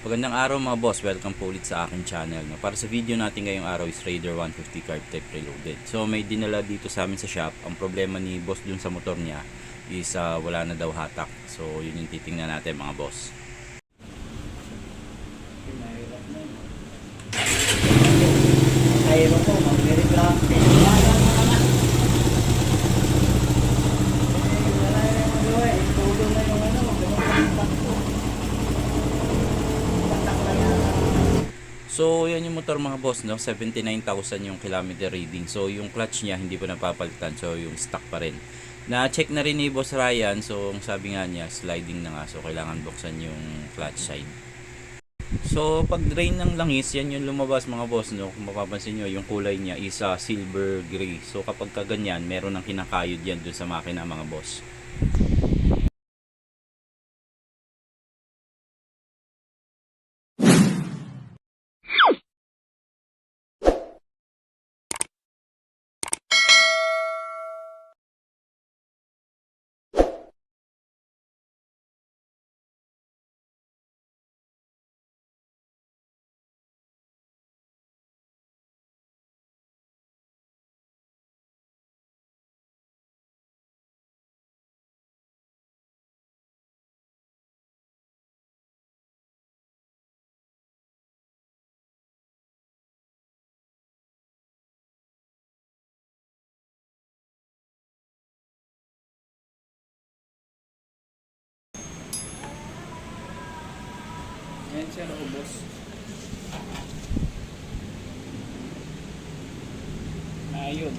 Magandang araw mga boss, welcome po ulit sa aking channel. No? Para sa video natin ngayong araw is Raider 150 Carb Tech Reloaded. So may dinala dito sa amin sa shop. Ang problema ni boss dun sa motor niya is wala na daw hatak. So yun yung titingnan natin mga boss. Ayun po, mag-reklamo. So yan yung motor mga boss, no? 79,000 yung kilometer reading. So yung clutch niya hindi pa napapalitan. So yung stock pa rin. Na-check na rin ni Boss Ryan. So ang sabi nga niya, sliding na nga. So kailangan buksan yung clutch side. So pag drain ng langis, yan yung lumabas mga boss, no? Kung mapapansin nyo, yung kulay niya is silver gray. So kapag kaganyan, meron ng kinakayod yan dun sa makina mga boss. Ayan siya, naubos. Ayun.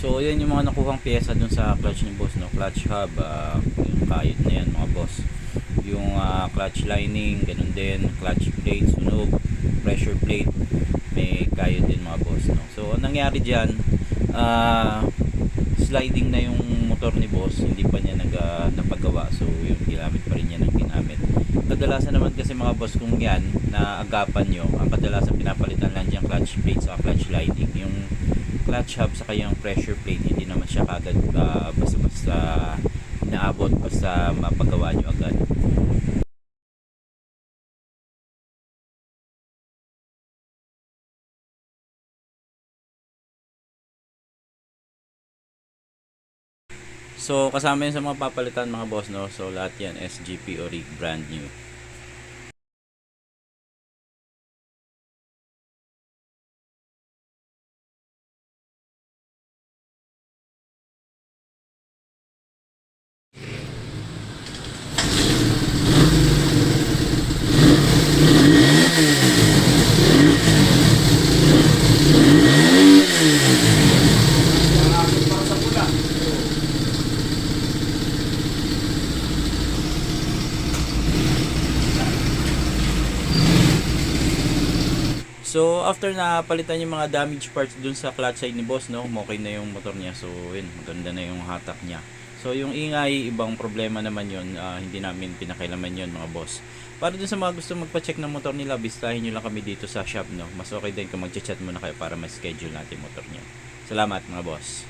So yan yung mga nakuhang pyesa dun sa clutch ni boss, no? Clutch hub, yung kayod na yan mga boss. Yung clutch lining, ganun din. Clutch plate, sunog. Pressure plate, may kayod din mga boss, no? So ang nangyari dyan, sliding na yung motor ni boss. Hindi pa niya napagawa. So yung ginamit pa rin niya ng ginamit. Kadalasan naman kasi mga boss, kung yan na agapan nyo, ang kadalasan pinapalitan lang dyan clutch plate sa clutch lining. Yung clutch hub sa kayang pressure plate, hindi naman siya kagad basta-basta naabot, basta mapagawa nyo agad. So kasama yun sa mga papalitan mga boss, no? So lahat yan SGP o rig, brand new. Para sa pula. So after na palitan yung mga damage parts dun sa clutch side ni boss, no, okay na yung motor niya. So yun, maganda na yung hatak niya. So yung ingay, ibang problema naman yun, hindi namin pinakailaman yun mga boss. Para dun sa mga gusto magpa-check ng motor nila, bisitahin nyo lang kami dito sa shop, no. Mas okay din kung mag-chat muna kayo para ma-schedule natin motor niyo. Salamat mga boss.